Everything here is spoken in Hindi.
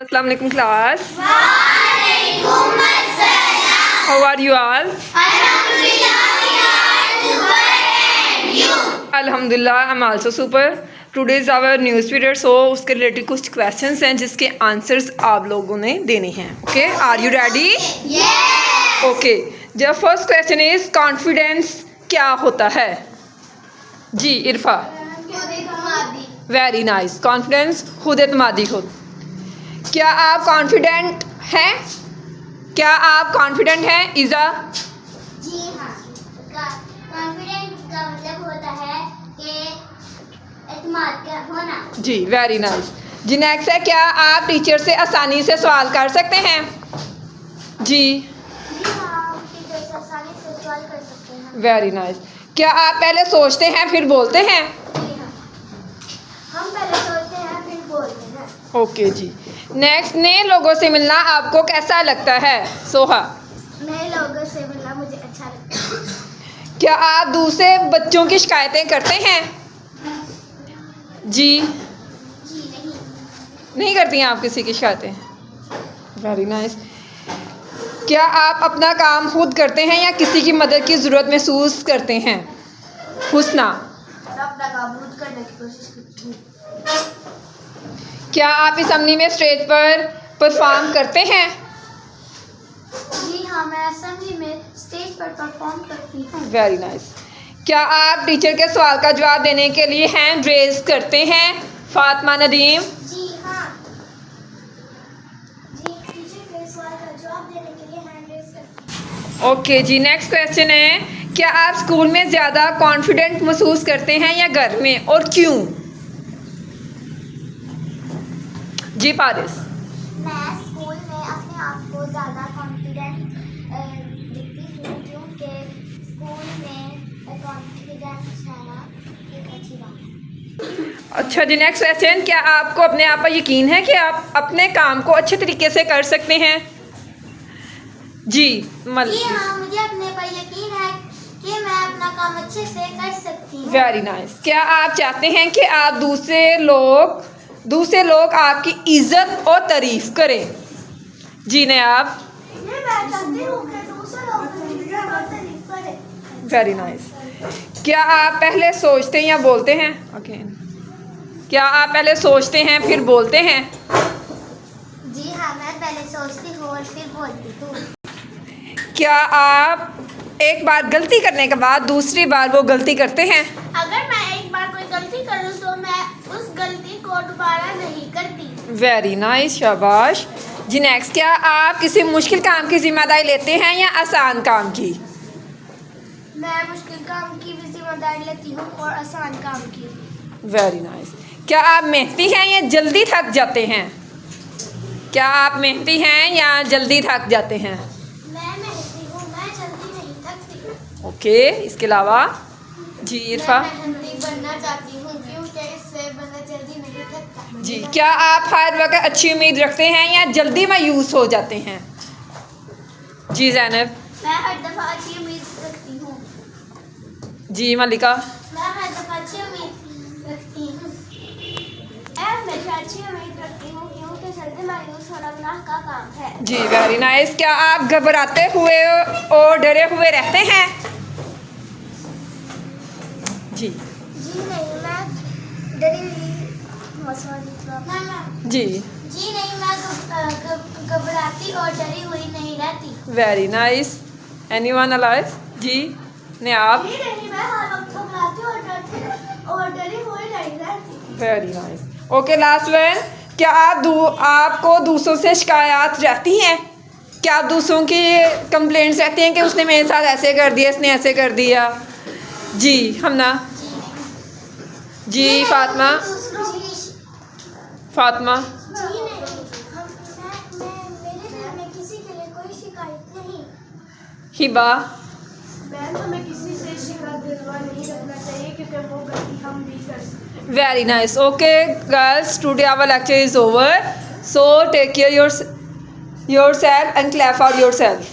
अस्सलाम वालेकुम क्लास. वालेकुम अस्सलाम. How are you all? Alhamdulillah, we are super and you. Alhamdulillah, I'm also super. Today is our news period, so उसके रिलेटेड कुछ क्वेश्चंस हैं जिसके आंसर्स आप लोगों ने देने हैं. Okay, are you ready? Yes. Okay, the first question is confidence क्या होता है? जी इरफा. Very nice. कॉन्फिडेंस खुद एतमादी खुद. क्या आप कॉन्फिडेंट हैं? क्या आप कॉन्फिडेंट हैं इज़ा? जी हाँ. कॉन्फिडेंट का मतलब होता है कि एतमाद का होना. जी वेरी नाइस. जी नेक्स्ट है, क्या आप टीचर से आसानी से सवाल कर सकते हैं? जी जी हाँ, टीचर से आसानी से सवाल कर सकते हैं. Very nice. क्या आप पहले सोचते हैं फिर बोलते हैं? जी हाँ, हम पहले सोचते हैं फिर बोलते हैं. ओके जी. नेक्स्ट, नए लोगों से मिलना आपको कैसा लगता है? सोहा. नए लोगों से मिलना मुझे अच्छा लगता है. क्या आप दूसरे बच्चों की शिकायतें करते हैं? जी जी नहीं. नहीं करती हैं आप किसी की शिकायतें. Very nice. क्या आप अपना काम खुद करते हैं या किसी की मदद की ज़रूरत महसूस करते हैं? हुस्ना. अपना काम खुद करने की कोशिश करती हूँ. क्या आप असेंबली में स्टेज पर परफॉर्म करते हैं? जी हाँ, मैं असेंबली में स्टेज पर परफॉर्म करती हूँ. Very nice. क्या आप टीचर के सवाल का जवाब देने के लिए हैंड रेज करते हैं? फातिमा नदीम. जी हाँ. जी, टीचर के सवाल का जवाब देने के लिए हैंड रेज करती हूँ. ओके जी. नेक्स्ट क्वेश्चन है, क्या आप स्कूल में ज़्यादा कॉन्फिडेंट महसूस करते हैं या घर में, और क्यों? जी पारिस. मैं स्कूल में अपने आप को ज़्यादा कॉन्फिडेंट दिखती हूँ क्योंकि स्कूल में कॉन्फिडेंस रहना एक अच्छी बात है. अच्छा जी. नेक्स्ट क्वेश्चन, क्या आपको अपने आप पर यकीन है कि आप अपने काम को अच्छे तरीके से कर सकते हैं? जी जी हाँ, मुझे अपने पर यकीन है कि मैं अपना काम अच्छे से कर सकती हूँ. Very nice. क्या आप चाहते हैं कि आप दूसरे लोग आपकी इज्जत और तारीफ करें? जी नयाब. मैं चाहती हूँ कि दूसरे लोग मेरी इज्जत और तारीफ करें. Very nice. क्या आप पहले सोचते हैं या बोलते हैं? अगेन. क्या आप पहले सोचते हैं फिर बोलते हैं? जी हाँ, मैं पहले सोचती हूँ और फिर बोलती हूँ. क्या आप एक बार गलती करने के बाद दूसरी बार वो गलती करते हैं? अगर मैं एक बार कोई गलती करूँ तो मैं उस गलती को दोबारा नहीं करती. Very nice. शाबाश. जी नेक्स्ट, क्या आप किसी मुश्किल काम की जिम्मेदारी लेते हैं या आसान काम की? मैं मुश्किल काम की भी जिम्मेदारी लेती हूँ और आसान काम की. Very nice. क्या आप मेहनती हैं या जल्दी थक जाते हैं? क्या आप मेहनती हैं या जल्दी थक जाते हैं? मैं मेहनती हूँ, मैं जल्दी नहीं थकती. ओके. इसके अलावा जी इरफा. मैं मेहनती बनना चाहती हूँ क्योंकि इससे बंदा जल्दी नहीं थकता. जी. क्या आप हर वक्त अच्छी उम्मीद रखते हैं या जल्दी मायूस हो जाते हैं? जी ज़ैनब. मैं हर दफ़ा अच्छी उम्मीद रखती हूँ. जी मलिका. मैं हर दफ़ा अच्छी उम्मीद रखती हूँ. मैं हमेशा अच्छी उम्मीद रखती हूँ क्योंकि जल्दी मायूस होना गुनाह का काम है. जी वेरी नाइस. क्या आप घबराते हुए और डरे हुए रहते हैं? जी जी नहीं, मैं डरी हुई जी जी नहीं, मैं घबराती और डरी हुई नहीं रहती. Very nice. Anyone alive? जी नयाब. जी नहीं, मैं हर वक्त घबराती और डरी हुई नहीं रहती. Very nice. Okay last one. क्या आपको दूसरों से शिकायत रहती हैं? क्या आप दूसरों की कंप्लेंट्स रहती हैं कि उसने मेरे साथ ऐसे कर दिया, इसने ऐसे कर दिया? जी हमना. जी फातिमा. फातिमा. जी नहीं, मेरे दिल में किसी के लिए कोई शिकायत नहीं. हिबा. मैम, हमें किसी से शिकायत दिलवा नहीं रखना चाहिए क्योंकि वो गलती हम भी कर सकते हैं. Very nice. Okay, girls, today our lecture is over. So take care yourself and clap for yourself.